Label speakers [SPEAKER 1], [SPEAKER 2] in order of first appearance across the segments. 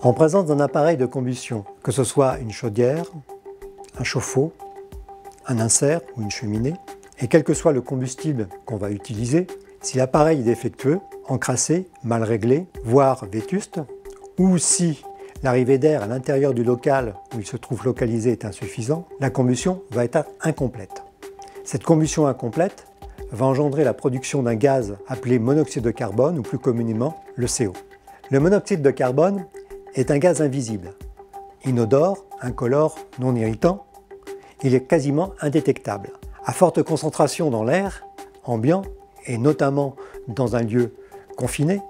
[SPEAKER 1] En présence d'un appareil de combustion, que ce soit une chaudière, un chauffe-eau, un insert ou une cheminée, et quel que soit le combustible qu'on va utiliser, si l'appareil est défectueux, encrassé, mal réglé, voire vétuste, ou si l'arrivée d'air à l'intérieur du local où il se trouve localisé est insuffisant, la combustion va être incomplète. Cette combustion incomplète va engendrer la production d'un gaz appelé monoxyde de carbone ou plus communément le CO. Le monoxyde de carbone est un gaz invisible, inodore, incolore, non irritant. Il est quasiment indétectable. À forte concentration dans l'air ambiant, et notamment dans un lieu confiné,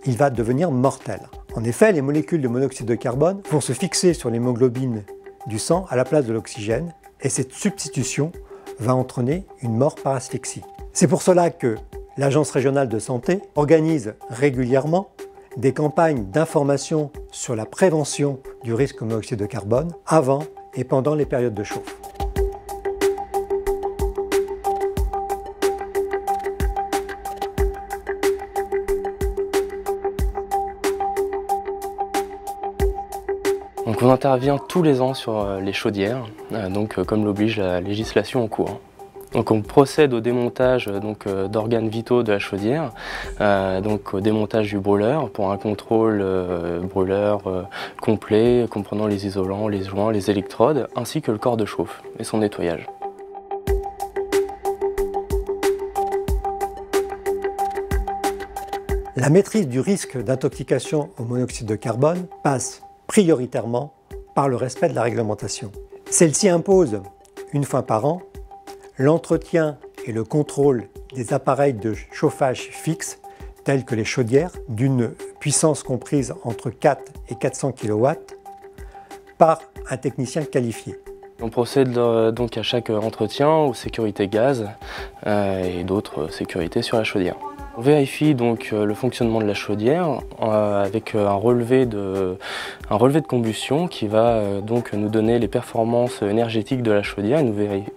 [SPEAKER 1] il va devenir mortel. En effet, les molécules de monoxyde de carbone vont se fixer sur l'hémoglobine du sang à la place de l'oxygène, et cette substitution va entraîner une mort par asphyxie. C'est pour cela que l'Agence régionale de santé organise régulièrement des campagnes d'information sur la prévention du risque monoxyde de carbone avant et pendant les périodes de chauffe.
[SPEAKER 2] Donc on intervient tous les ans sur les chaudières, comme l'oblige la législation en cours. Donc on procède au démontage d'organes vitaux de la chaudière, au démontage du brûleur pour un contrôle brûleur complet comprenant les isolants, les joints, les électrodes ainsi que le corps de chauffe et son nettoyage.
[SPEAKER 1] La maîtrise du risque d'intoxication au monoxyde de carbone passe prioritairement par le respect de la réglementation. Celle-ci impose, une fois par an, l'entretien et le contrôle des appareils de chauffage fixes, tels que les chaudières, d'une puissance comprise entre 4 et 400 kW, par un technicien qualifié.
[SPEAKER 2] On procède donc à chaque entretien aux sécurités gaz et d'autres sécurités sur la chaudière. On vérifie donc le fonctionnement de la chaudière avec un relevé de combustion qui va donc nous donner les performances énergétiques de la chaudière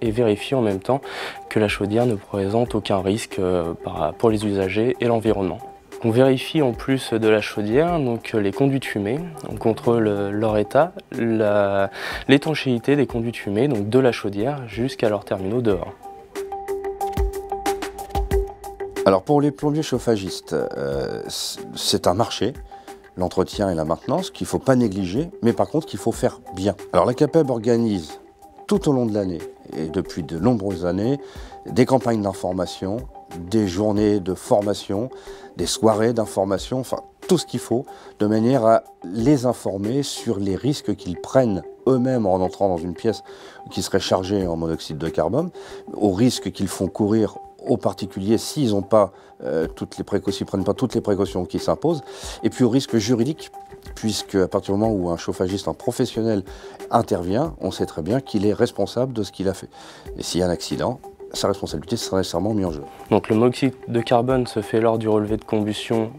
[SPEAKER 2] et vérifier en même temps que la chaudière ne présente aucun risque pour les usagers et l'environnement. On vérifie en plus de la chaudière les conduits de fumée, on contrôle leur état, l'étanchéité des conduits de fumée de la chaudière jusqu'à leurs terminaux dehors.
[SPEAKER 3] Alors pour les plombiers chauffagistes, c'est un marché, l'entretien et la maintenance, qu'il ne faut pas négliger, mais par contre qu'il faut faire bien. Alors la CAPEB organise tout au long de l'année, et depuis de nombreuses années, des campagnes d'information, des journées de formation, des soirées d'information, enfin tout ce qu'il faut, de manière à les informer sur les risques qu'ils prennent eux-mêmes en entrant dans une pièce qui serait chargée en monoxyde de carbone, aux risques qu'ils font courir aux particuliers s'ils n'ont pas prennent pas toutes les précautions qui s'imposent, et puis au risque juridique, puisque à partir du moment où un chauffagiste, un professionnel intervient, on sait très bien qu'il est responsable de ce qu'il a fait. Et s'il y a un accident, sa responsabilité sera nécessairement mise en jeu.
[SPEAKER 2] Donc le monoxyde de carbone se fait lors du relevé de combustion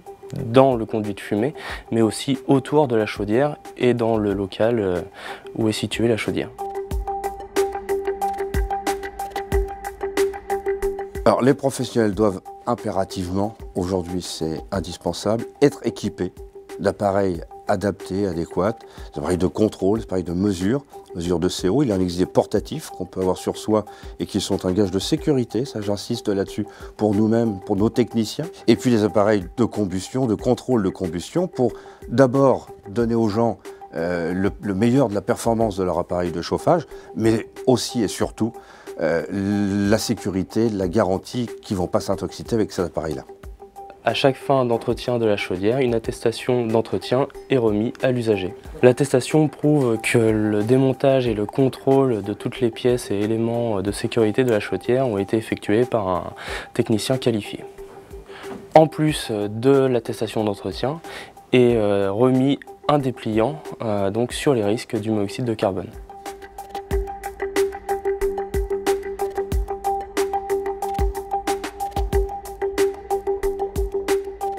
[SPEAKER 2] dans le conduit de fumée, mais aussi autour de la chaudière et dans le local où est située la chaudière.
[SPEAKER 3] Alors les professionnels doivent impérativement, aujourd'hui c'est indispensable, être équipés d'appareils adaptés, adéquats, des appareils de contrôle, des appareils de mesure de CO. Il en existe des portatifs qu'on peut avoir sur soi et qui sont un gage de sécurité, ça j'insiste là-dessus, pour nous-mêmes, pour nos techniciens. Et puis des appareils de combustion, de contrôle de combustion, pour d'abord donner aux gens le meilleur de la performance de leur appareil de chauffage, mais aussi et surtout la sécurité, la garantie qu'ils ne vont pas s'intoxiquer avec cet appareil-là.
[SPEAKER 2] À chaque fin d'entretien de la chaudière, une attestation d'entretien est remise à l'usager. L'attestation prouve que le démontage et le contrôle de toutes les pièces et éléments de sécurité de la chaudière ont été effectués par un technicien qualifié. En plus de l'attestation d'entretien, est remis un dépliant sur les risques du monoxyde de carbone.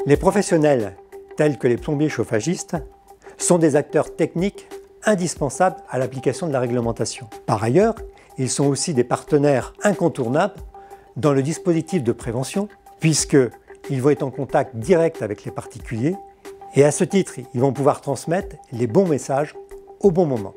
[SPEAKER 1] Les professionnels, tels que les plombiers chauffagistes, sont des acteurs techniques indispensables à l'application de la réglementation. Par ailleurs, ils sont aussi des partenaires incontournables dans le dispositif de prévention, puisqu'ils vont être en contact direct avec les particuliers Et à ce titre, ils vont pouvoir transmettre les bons messages au bon moment.